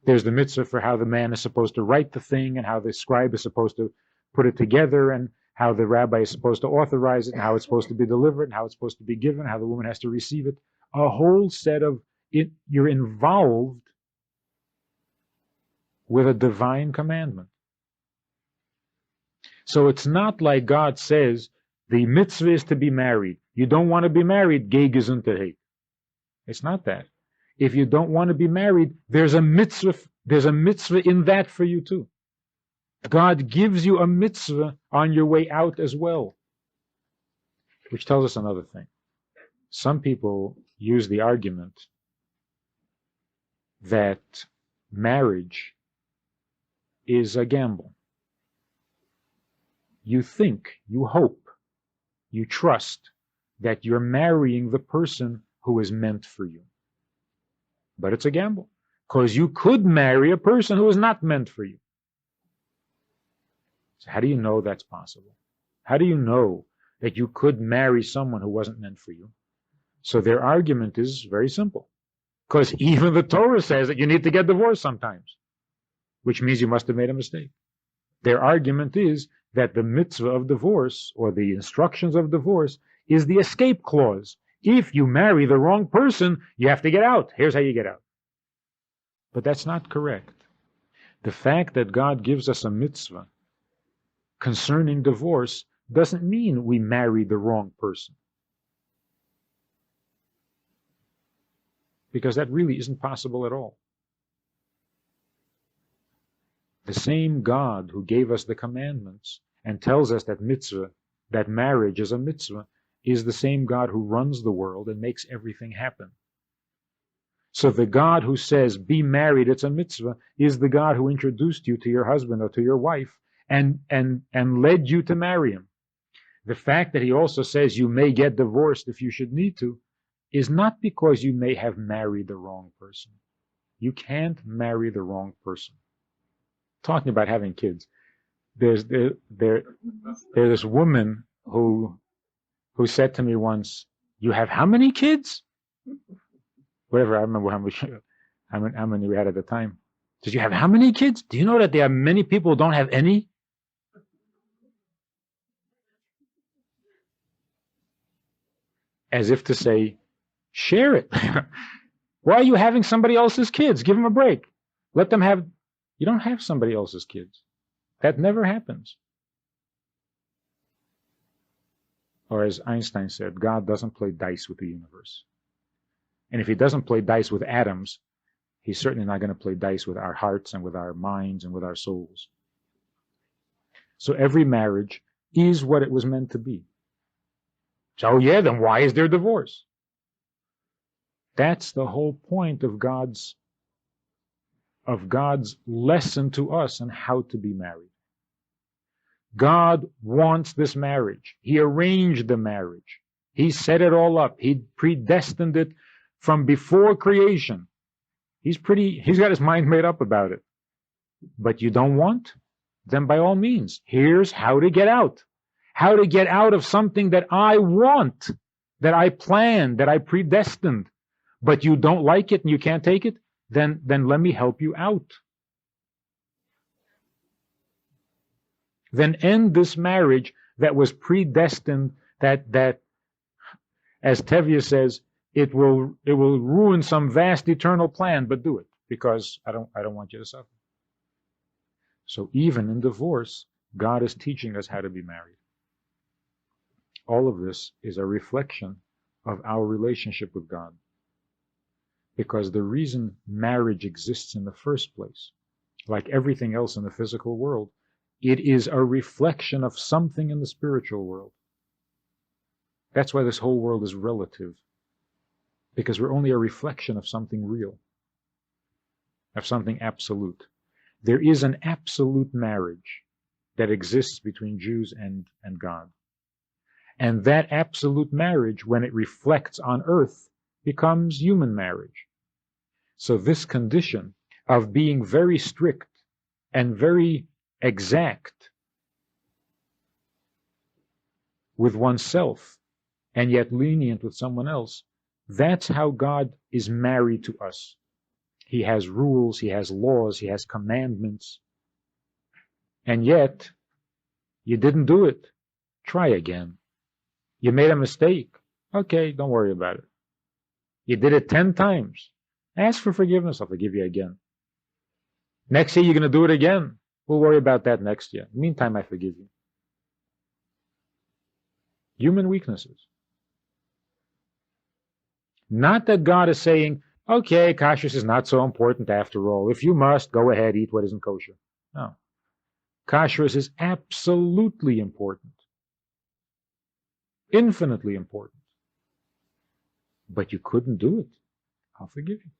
There's the mitzvah for how the man is supposed to write the thing, and how the scribe is supposed to put it together, and how the rabbi is supposed to authorize it, and how it's supposed to be delivered, and how it's supposed to be given, how the woman has to receive it. A whole set of it. You're involved with a divine commandment. So it's not like God says, the mitzvah is to be married. You don't want to be married, geh gesundheit. It's not that. If you don't want to be married, there's a mitzvah in that for you too. God gives you a mitzvah on your way out as well. Which tells us another thing. Some people use the argument that marriage is a gamble. You think, you hope, you trust that you're marrying the person who is meant for you. But it's a gamble, because you could marry a person who is not meant for you. So how do you know that's possible? How do you know that you could marry someone who wasn't meant for you? So their argument is very simple, because even the Torah says that you need to get divorced sometimes, which means you must have made a mistake. Their argument is that the mitzvah of divorce, or the instructions of divorce, is the escape clause. If you marry the wrong person, you have to get out. Here's how you get out. But that's not correct. The fact that God gives us a mitzvah concerning divorce doesn't mean we marry the wrong person. Because that really isn't possible at all. The same God who gave us the commandments and tells us that mitzvah, that marriage is a mitzvah, is the same God who runs the world and makes everything happen. So the God who says, be married, it's a mitzvah, is the God who introduced you to your husband or to your wife and led you to marry him. The fact that he also says you may get divorced if you should need to is not because you may have married the wrong person. You can't marry the wrong person. Talking about having kids. there's this woman who said to me once, "You have how many kids?" Whatever, I remember how many we had at the time. Did you have how many kids? Do you know that there are many people who don't have any? As if to say, share it. Why are you having somebody else's kids? Give them a break. Let them have. You don't have somebody else's kids. That never happens. Or as Einstein said, God doesn't play dice with the universe. And if he doesn't play dice with atoms, he's certainly not going to play dice with our hearts and with our minds and with our souls. So every marriage is what it was meant to be. So yeah, then why is there divorce? That's the whole point of God's lesson to us on how to be married. God wants this marriage. He arranged the marriage. He set it all up. He predestined it from before creation. He's got his mind made up about it. But you don't want? Then by all means, here's how to get out. How to get out of something that I want, that I planned, that I predestined. But you don't like it and you can't take it, then let me help you out. Then end this marriage that was predestined, that as Tevye says, it will ruin some vast eternal plan, but do it, because I don't want you to suffer. So even in divorce, God is teaching us how to be married. All of this is a reflection of our relationship with God. Because the reason marriage exists in the first place, like everything else in the physical world, it is a reflection of something in the spiritual world. That's why this whole world is relative. Because we're only a reflection of something real, of something absolute. There is an absolute marriage that exists between Jews and God. And that absolute marriage, when it reflects on earth, becomes human marriage. So this condition of being very strict and very exact with oneself and yet lenient with someone else, that's how God is married to us. He has rules, he has laws, he has commandments. And yet, you didn't do it. Try again. You made a mistake. Okay, don't worry about it. You did it 10 times. Ask for forgiveness. I'll forgive you again. Next year, you're going to do it again. We'll worry about that next year. Meantime, I forgive you. Human weaknesses. Not that God is saying, okay, kashrus is not so important after all. If you must, go ahead, eat what isn't kosher. No. Kashrus is absolutely important. Infinitely important. But you couldn't do it. I'll forgive you.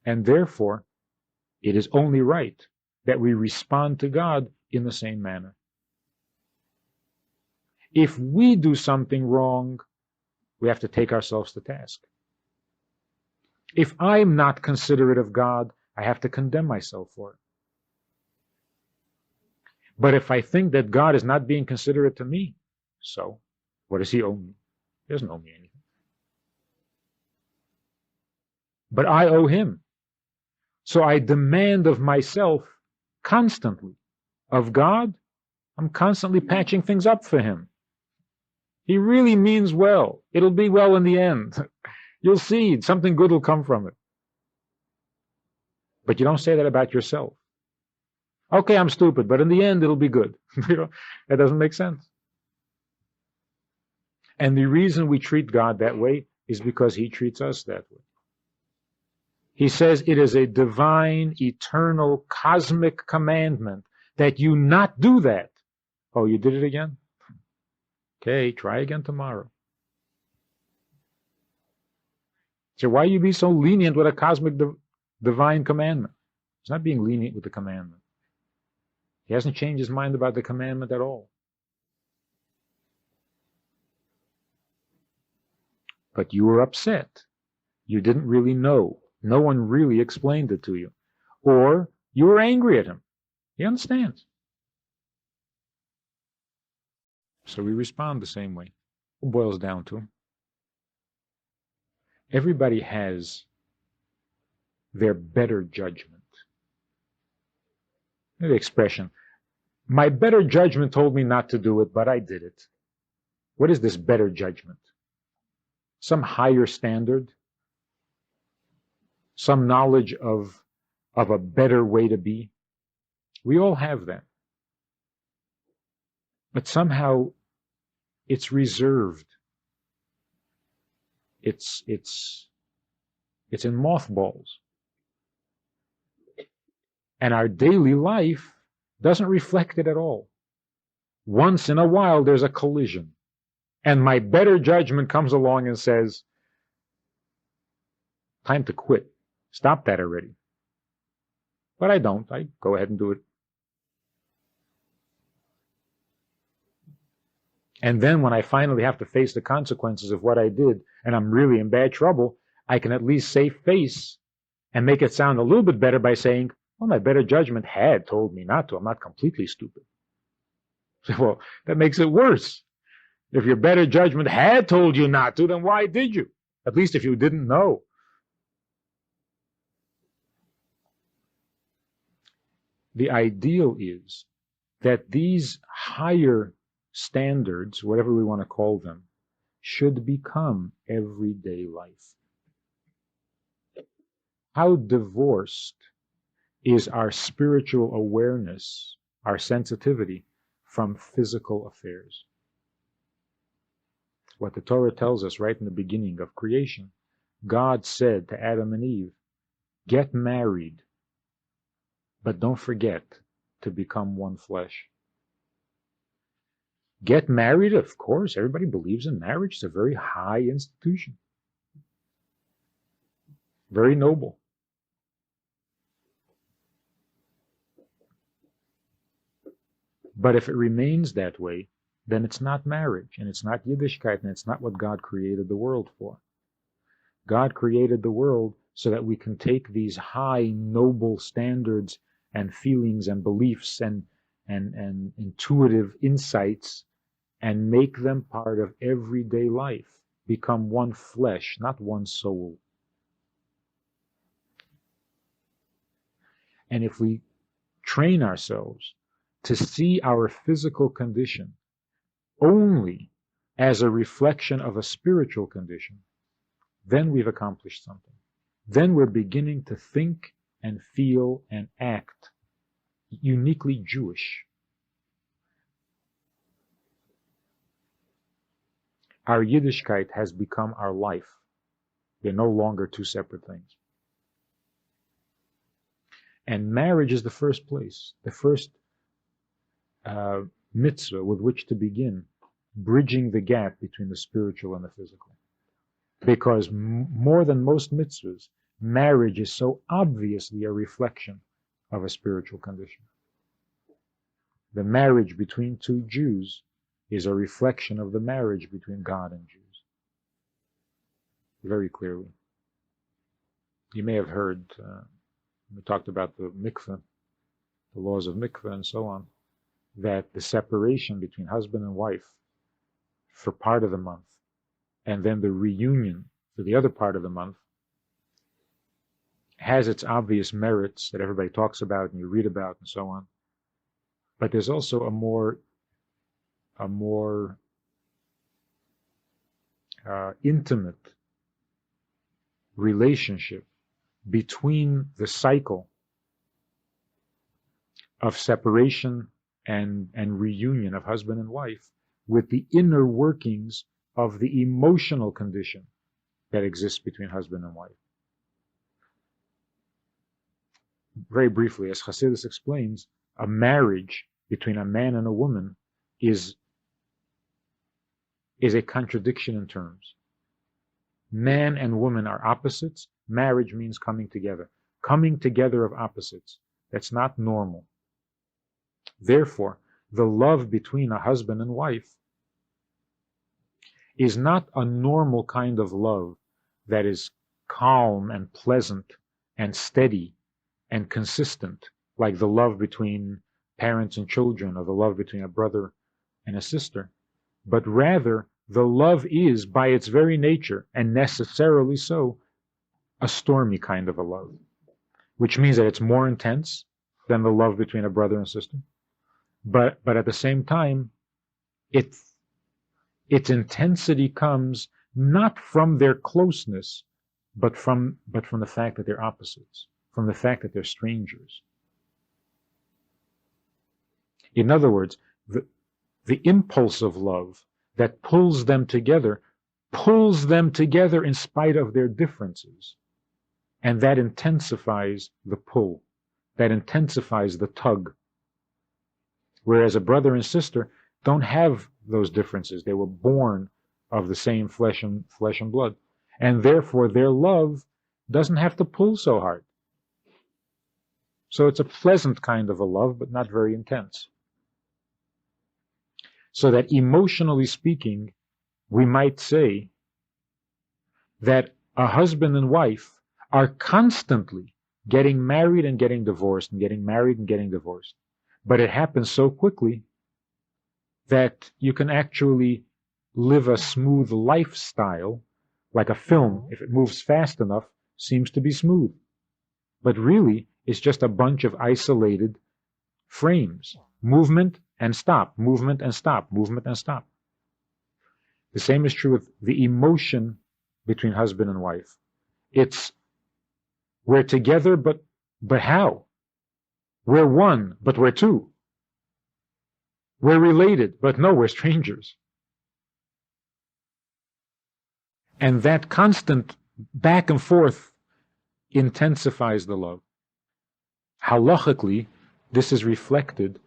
And therefore, it is only right that we respond to God in the same manner. If we do something wrong, we have to take ourselves to task. If I'm not considerate of God, I have to condemn myself for it. But if I think that God is not being considerate to me, so what does he owe me? He doesn't owe me anything. But I owe him. So I demand of myself constantly. Of God, I'm constantly patching things up for him. He really means well. It'll be well in the end. You'll see, something good will come from it. But you don't say that about yourself. Okay, I'm stupid, but in the end, it'll be good. That doesn't make sense. And the reason we treat God that way is because he treats us that way. He says it is a divine, eternal, cosmic commandment that you not do that. Oh, you did it again? Okay, try again tomorrow. So why you be so lenient with a cosmic divine commandment? He's not being lenient with the commandment. He hasn't changed his mind about the commandment at all. But you were upset. You didn't really know. No one really explained it to you. Or you were angry at him. He understands. So we respond the same way. It boils down to everybody has their better judgment. The expression, my better judgment told me not to do it, but I did it. What is this better judgment? Some higher standard? Some knowledge of a better way to be? We all have that. But somehow it's reserved. It's in mothballs. And our daily life doesn't reflect it at all. Once in a while, there's a collision. And my better judgment comes along and says, time to quit. Stop that already. But I don't. I go ahead and do it. And then when I finally have to face the consequences of what I did, and I'm really in bad trouble, I can at least save face and make it sound a little bit better by saying, well, my better judgment had told me not to. I'm not completely stupid. Well, that makes it worse. If your better judgment had told you not to, then why did you? At least if you didn't know. The ideal is that these higher standards, whatever we want to call them, should become everyday life. How divorced is our spiritual awareness, our sensitivity, from physical affairs? What the Torah tells us right in the beginning of creation, God said to Adam and Eve, get married, but don't forget to become one flesh. Get married, of course, everybody believes in marriage. It's a very high institution. Very noble. But if it remains that way, then it's not marriage, and it's not Yiddishkeit, and it's not what God created the world for. God created the world so that we can take these high, noble standards and feelings and beliefs and intuitive insights and make them part of everyday life, become one flesh, not one soul. And if we train ourselves to see our physical condition only as a reflection of a spiritual condition, then we've accomplished something. Then we're beginning to think and feel and act uniquely Jewish. Our Yiddishkeit has become our life. They're no longer two separate things. And marriage is the first place, the first mitzvah with which to begin bridging the gap between the spiritual and the physical. Because more than most mitzvahs, marriage is so obviously a reflection of a spiritual condition. The marriage between two Jews is a reflection of the marriage between God and Jews. Very clearly. You may have heard, we talked about the mikveh, the laws of mikveh and so on, that the separation between husband and wife for part of the month and then the reunion for the other part of the month has its obvious merits that everybody talks about and you read about and so on. But there's also a more intimate relationship between the cycle of separation and reunion of husband and wife with the inner workings of the emotional condition that exists between husband and wife. Very briefly, as Hasidus explains, a marriage between a man and a woman is a contradiction in terms. Man and woman are opposites. Marriage means coming together. Coming together of opposites. That's not normal. Therefore, the love between a husband and wife is not a normal kind of love that is calm and pleasant and steady and consistent, like the love between parents and children, or the love between a brother and a sister, but rather the love is, by its very nature, and necessarily so, a stormy kind of a love, which means that it's more intense than the love between a brother and sister. But at the same time, its intensity comes not from their closeness, but from the fact that they're opposites, from the fact that they're strangers. In other words, the impulse of love that pulls them together in spite of their differences. And that intensifies the pull, that intensifies the tug. Whereas a brother and sister don't have those differences. They were born of the same flesh and blood. And therefore their love doesn't have to pull so hard. So it's a pleasant kind of a love, but not very intense. So that emotionally speaking, we might say that a husband and wife are constantly getting married and getting divorced and getting married and getting divorced. But it happens so quickly that you can actually live a smooth lifestyle, like a film, if it moves fast enough, seems to be smooth. But really, it's just a bunch of isolated frames. Movement and stop, movement and stop, movement and stop. The same is true with the emotion between husband and wife. It's, we're together, but how? We're one, but we're two. We're related, but no, we're strangers. And that constant back and forth intensifies the love. Halachically, this is reflected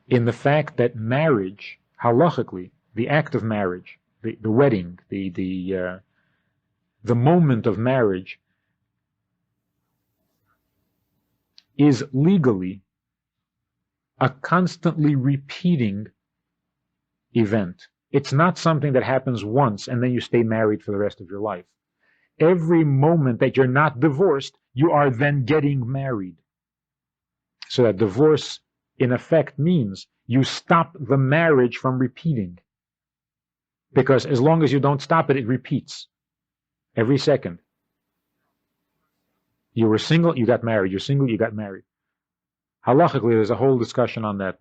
in the fact that marriage, halachically, the act of marriage, the wedding, the moment of marriage, is legally a constantly repeating event. It's not something that happens once and then you stay married for the rest of your life. Every moment that you're not divorced, you are then getting married. So that divorce, in effect, means you stop the marriage from repeating. Because as long as you don't stop it, it repeats. Every second. You were single, you got married. You're single, you got married. Halachically, there's a whole discussion on that.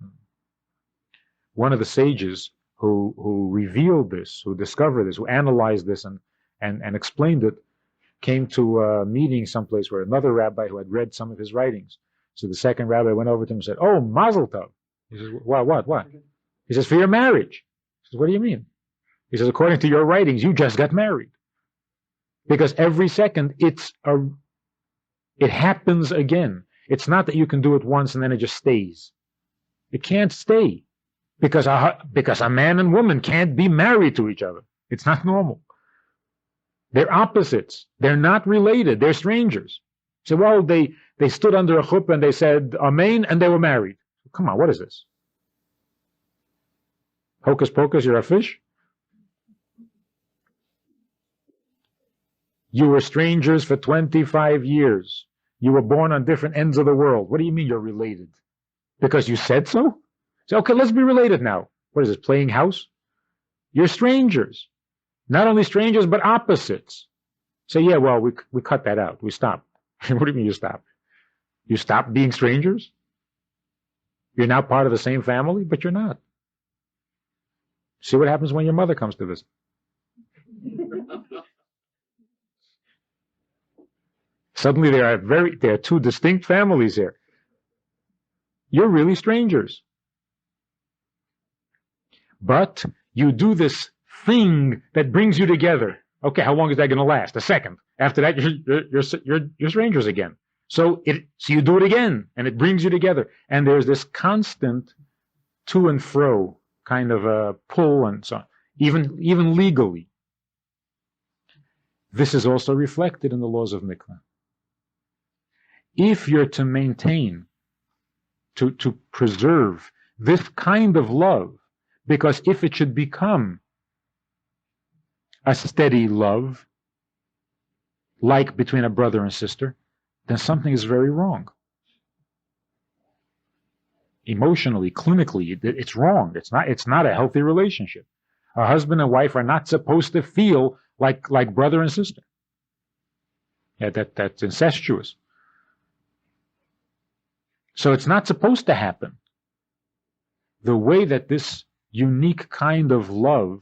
One of the sages who revealed this, who discovered this, who analyzed this and explained it, came to a meeting someplace where another rabbi who had read some of his writings. So the second rabbi went over to him and said, "Oh, Mazel Tov." He says, What? He says, "For your marriage." He says, "What do you mean?" He says, "According to your writings, you just got married." Because every second it happens again. It's not that you can do it once and then it just stays. It can't stay. Because a man and woman can't be married to each other. It's not normal. They're opposites. They're not related. They're strangers. So, well, they stood under a chuppah and they said Amen and they were married. Come on, what is this? Hocus pocus, you're a fish? You were strangers for 25 years. You were born on different ends of the world. What do you mean you're related? Because you said so? So, okay, let's be related now. What is this, playing house? You're strangers. Not only strangers, but opposites. So, yeah, well, we cut that out. We stopped. What do you mean you stopped? You stopped being strangers? You're now part of the same family, but you're not. See what happens when your mother comes to visit. Suddenly there are two distinct families here. You're really strangers. But you do this thing that brings you together. Okay, how long is that going to last? A second. After that, you're strangers again. So you do it again, and it brings you together. And there's this constant to and fro kind of a pull and so on, even legally. This is also reflected in the laws of mikvah. If you're to maintain, to preserve this kind of love, because if it should become a steady love, like between a brother and sister, then something is very wrong. emotionally, clinically, it's wrong. It's not a healthy relationship. A husband and wife are not supposed to feel like brother and sister. Yeah, that's incestuous. So it's not supposed to happen. The way that this unique kind of love,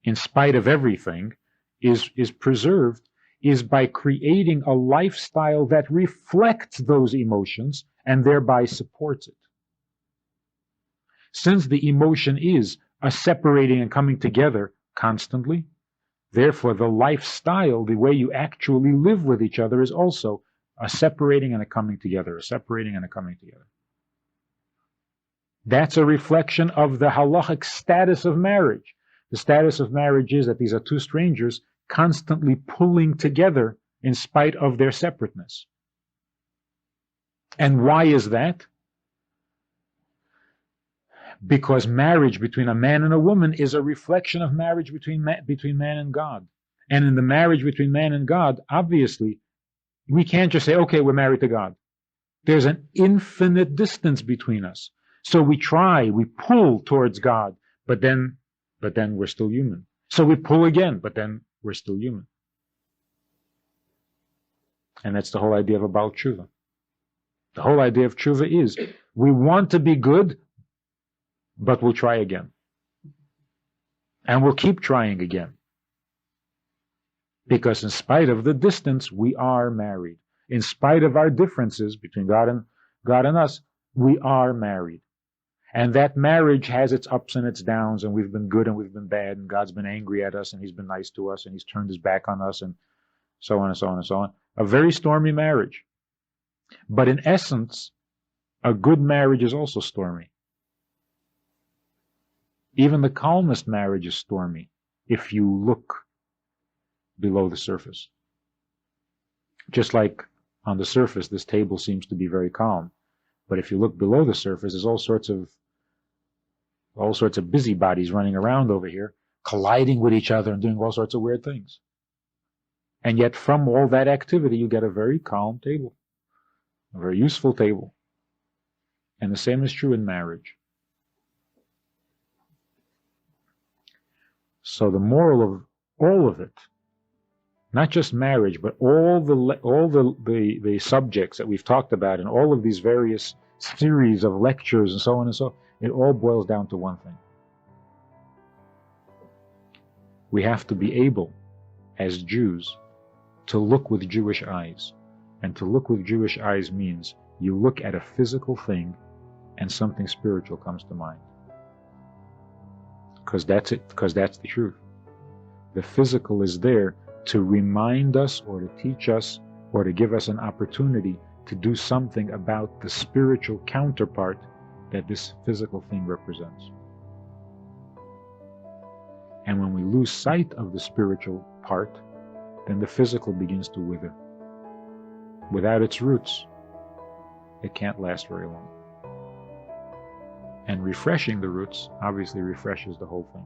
in spite of everything, is preserved is by creating a lifestyle that reflects those emotions and thereby supports it. Since the emotion is a separating and coming together constantly, therefore the lifestyle, the way you actually live with each other, is also a separating and a coming together, a separating and a coming together. That's a reflection of the halachic status of marriage. The status of marriage is that these are two strangers constantly pulling together in spite of their separateness. And why is that? Because marriage between a man and a woman is a reflection of marriage between man and God. And in the marriage between man and God, obviously, we can't just say, okay, we're married to God. There's an infinite distance between us. So we pull towards God, but then we're still human. So we pull again, but then we're still human. And that's the whole idea of a Baal Tshuva. The whole idea of Tshuva is we want to be good, but we'll try again. And we'll keep trying again. Because in spite of the distance, we are married. In spite of our differences between God and us, we are married. And that marriage has its ups and its downs, and we've been good and we've been bad, and God's been angry at us, and he's been nice to us, and he's turned his back on us, and so on and so on and so on. A very stormy marriage. But in essence, a good marriage is also stormy. Even the calmest marriage is stormy if you look below the surface. Just like on the surface, this table seems to be very calm. But if you look below the surface, there's all sorts of busybodies running around over here, colliding with each other and doing all sorts of weird things. And yet from all that activity, you get a very calm table, a very useful table. And the same is true in marriage. So the moral of all of it, not just marriage, but all the subjects that we've talked about in all of these various series of lectures and so on and so on, it all boils down to one thing. We have to be able, as Jews, to look with Jewish eyes. And to look with Jewish eyes means you look at a physical thing and something spiritual comes to mind. Because that's it, because that's the truth. The physical is there to remind us or to teach us or to give us an opportunity to do something about the spiritual counterpart that this physical thing represents. And when we lose sight of the spiritual part, then the physical begins to wither. Without its roots, it can't last very long. And refreshing the roots obviously refreshes the whole thing.